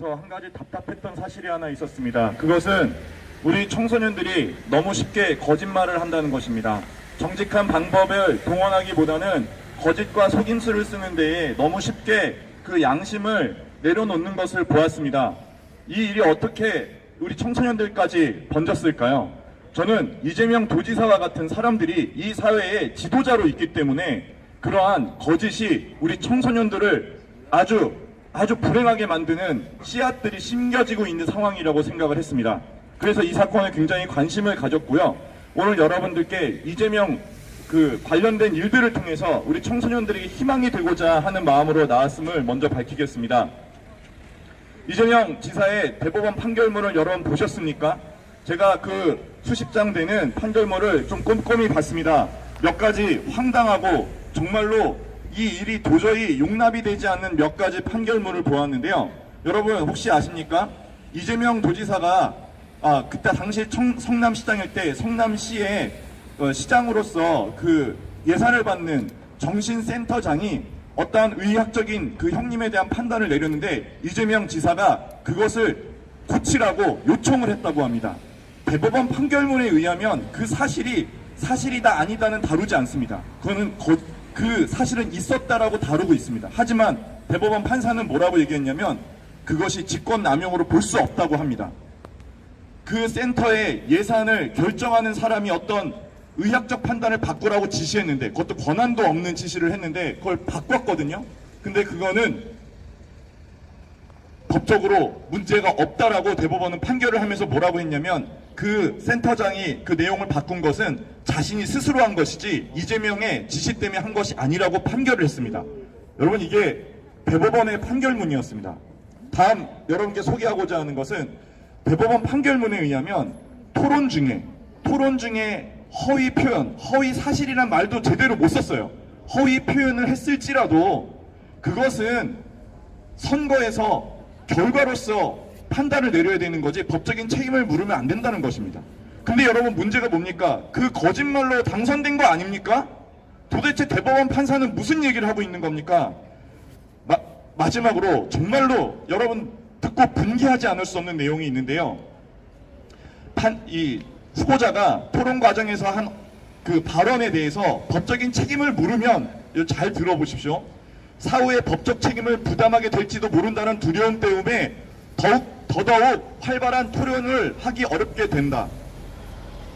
한 가지 답답했던 사실이 하나 있었습니다. 그것은 우리 청소년들이 너무 쉽게 거짓말을 한다는 것입니다. 정직한 방법을 동원하기보다는 거짓과 속임수를 쓰는 데에 너무 쉽게 그 양심을 내려놓는 것을 보았습니다. 이 일이 어떻게 우리 청소년들까지 번졌을까요? 저는 이재명 도지사와 같은 사람들이 이 사회의 지도자로 있기 때문에 그러한 거짓이 우리 청소년들을 아주 불행하게 만드는 씨앗들이 심겨지고 있는 상황이라고 생각을 했습니다. 그래서 이 사건에 굉장히 관심을 가졌고요. 오늘 여러분들께 이재명 관련된 일들을 통해서 우리 청소년들에게 희망이 되고자 하는 마음으로 나왔음을 먼저 밝히겠습니다. 이재명 지사의 대법원 판결문을 여러분 보셨습니까? 제가 그 수십 장 되는 판결문을 좀 꼼꼼히 봤습니다. 몇 가지 황당하고 정말로 이 일이 도저히 용납이 되지 않는 몇 가지 판결문을 보았는데요. 여러분 혹시 아십니까? 이재명 도지사가 그때 당시 성남시장일 때 성남시의 시장으로서 그 예산을 받는 정신센터장이 어떠한 의학적인 그 형님에 대한 판단을 내렸는데 이재명 지사가 그것을 고치라고 요청을 했다고 합니다. 대법원 판결문에 의하면 그 사실이 사실이다 아니다는 다루지 않습니다. 그거는 그 사실은 있었다라고 다루고 있습니다. 하지만 대법원 판사는 뭐라고 얘기했냐면 그것이 직권남용으로 볼 수 없다고 합니다. 그 센터의 예산을 결정하는 사람이 어떤 의학적 판단을 바꾸라고 지시했는데 그것도 권한도 없는 지시를 했는데 그걸 바꿨거든요. 근데 그거는 법적으로 문제가 없다라고 대법원은 판결을 하면서 뭐라고 했냐면 그 센터장이 그 내용을 바꾼 것은 자신이 스스로 한 것이지 이재명의 지시 때문에 한 것이 아니라고 판결을 했습니다. 여러분 이게 대법원의 판결문이었습니다. 다음 여러분께 소개하고자 하는 것은 대법원 판결문에 의하면 토론 중에 허위 표현, 허위 사실이란 말도 제대로 못 썼어요. 허위 표현을 했을지라도 그것은 선거에서 결과로서 판단을 내려야 되는 거지 법적인 책임을 물으면 안 된다는 것입니다. 근데 여러분 문제가 뭡니까? 그 거짓말로 당선된 거 아닙니까? 도대체 대법원 판사는 무슨 얘기를 하고 있는 겁니까? 마지막으로 정말로 여러분 듣고 분개하지 않을 수 없는 내용이 있는데요. 이 후보자가 토론 과정에서 한 그 발언에 대해서 법적인 책임을 물으면 잘 들어보십시오. 사후에 법적 책임을 부담하게 될지도 모른다는 두려움 때문에 더더욱 활발한 토론을 하기 어렵게 된다.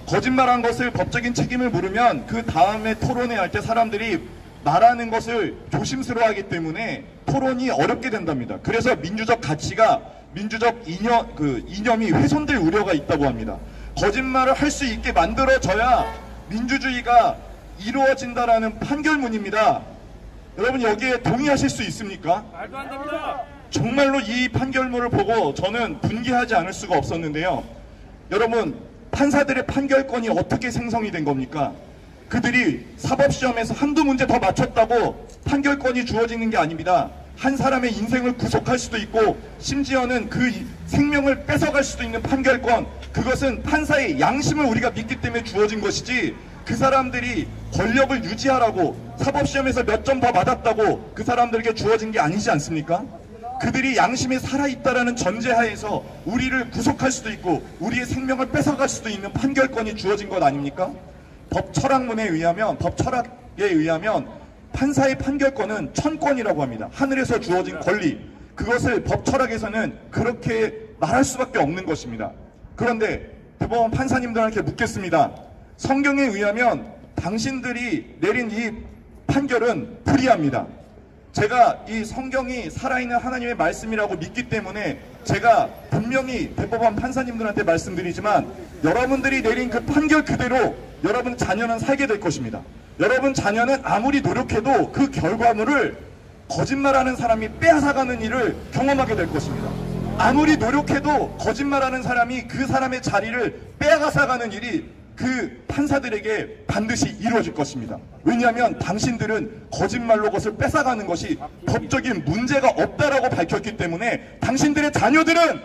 거짓말한 것을 법적인 책임을 물으면 그 다음에 토론회 할 때 사람들이 말하는 것을 조심스러워하기 때문에 토론이 어렵게 된답니다. 그래서 민주적 가치가 민주적 이념이 훼손될 우려가 있다고 합니다. 거짓말을 할 수 있게 만들어져야 민주주의가 이루어진다라는 판결문입니다. 여러분 여기에 동의하실 수 있습니까? 말도 안 됩니다. 정말로 이 판결문을 보고 저는 분개하지 않을 수가 없었는데요. 여러분 판사들의 판결권이 어떻게 생성이 된 겁니까? 그들이 사법시험에서 한두 문제 더 맞췄다고 판결권이 주어지는 게 아닙니다. 한 사람의 인생을 구속할 수도 있고 심지어는 그 생명을 뺏어갈 수도 있는 판결권, 그것은 판사의 양심을 우리가 믿기 때문에 주어진 것이지 그 사람들이 권력을 유지하라고 사법시험에서 몇 점 더 맞았다고 그 사람들에게 주어진 게 아니지 않습니까? 그들이 양심이 살아있다라는 전제하에서 우리를 구속할 수도 있고 우리의 생명을 뺏어갈 수도 있는 판결권이 주어진 것 아닙니까? 법 철학에 의하면 판사의 판결권은 천권이라고 합니다. 하늘에서 주어진 권리. 그것을 법 철학에서는 그렇게 말할 수밖에 없는 것입니다. 그런데 대법원 판사님들한테 묻겠습니다. 성경에 의하면 당신들이 내린 이 판결은 불의합니다. 제가 이 성경이 살아있는 하나님의 말씀이라고 믿기 때문에 제가 분명히 대법원 판사님들한테 말씀드리지만 여러분들이 내린 그 판결 그대로 여러분 자녀는 살게 될 것입니다. 여러분 자녀는 아무리 노력해도 그 결과물을 거짓말하는 사람이 빼앗아가는 일을 경험하게 될 것입니다. 아무리 노력해도 거짓말하는 사람이 그 사람의 자리를 빼앗아가는 일이 그 판사들에게 반드시 이루어질 것입니다. 왜냐하면 당신들은 거짓말로 그것을 뺏어가는 것이 법적인 문제가 없다라고 밝혔기 때문에 당신들의 자녀들은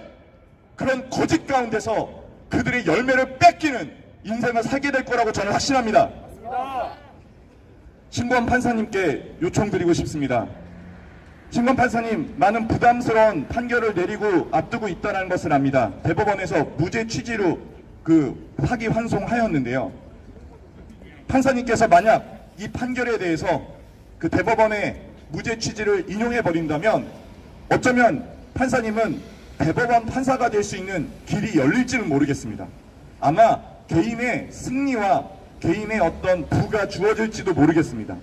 그런 거짓 가운데서 그들의 열매를 뺏기는 인생을 살게 될 거라고 저는 확신합니다. 신고한 판사님께 요청드리고 싶습니다. 신권 판사님, 많은 부담스러운 판결을 내리고 앞두고 있다는 것을 압니다. 대법원에서 무죄 취지로 파기환송하였는데요. 판사님께서 만약 이 판결에 대해서 그 대법원의 무죄 취지를 인용해 버린다면 어쩌면 판사님은 대법원 판사가 될 수 있는 길이 열릴지는 모르겠습니다. 아마 개인의 승리와 개인의 어떤 부가 주어질지도 모르겠습니다.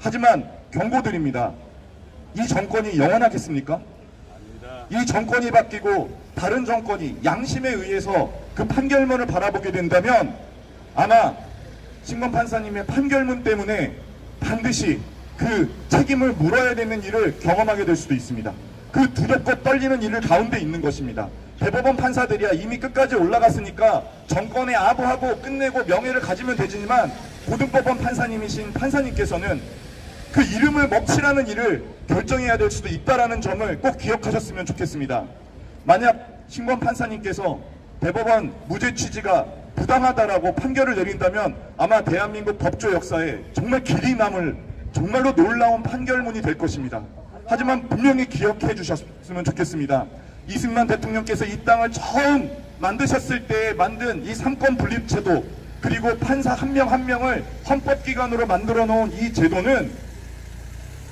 하지만 경고드립니다. 이 정권이 영원하겠습니까? 이 정권이 바뀌고 다른 정권이 양심에 의해서 그 판결문을 바라보게 된다면 아마 신권 판사님의 판결문 때문에 반드시 그 책임을 물어야 되는 일을 경험하게 될 수도 있습니다. 그 두렵고 떨리는 일을 가운데 있는 것입니다. 대법원 판사들이야 이미 끝까지 올라갔으니까 정권에 아부하고 끝내고 명예를 가지면 되지만 고등법원 판사님이신 판사님께서는 그 이름을 먹칠하는 일을 결정해야 될 수도 있다는 점을 꼭 기억하셨으면 좋겠습니다. 만약 신권 판사님께서 대법원 무죄 취지가 부당하다라고 판결을 내린다면 아마 대한민국 법조 역사에 정말 길이 남을 정말로 놀라운 판결문이 될 것입니다. 하지만 분명히 기억해 주셨으면 좋겠습니다. 이승만 대통령께서 이 땅을 처음 만드셨을 때 만든 이 삼권 분립 제도, 그리고 판사 한 명 한 명을 헌법기관으로 만들어 놓은 이 제도는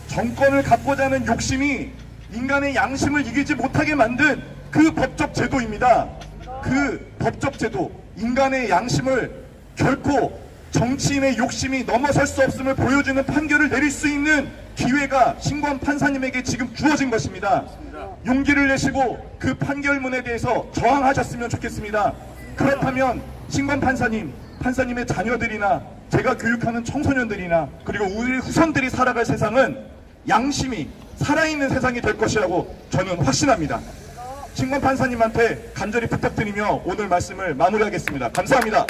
정권을 갖고자 하는 욕심이 인간의 양심을 이기지 못하게 만든 그 법적 제도입니다. 그 법적 제도, 인간의 양심을 결코 정치인의 욕심이 넘어설 수 없음을 보여주는 판결을 내릴 수 있는 기회가 신권 판사님에게 지금 주어진 것입니다. 용기를 내시고 그 판결문에 대해서 저항하셨으면 좋겠습니다. 그렇다면 신권 판사님, 판사님의 자녀들이나 제가 교육하는 청소년들이나 그리고 우리 후손들이 살아갈 세상은 양심이 살아있는 세상이 될 것이라고 저는 확신합니다. 신권 판사님한테 간절히 부탁드리며 오늘 말씀을 마무리하겠습니다. 감사합니다.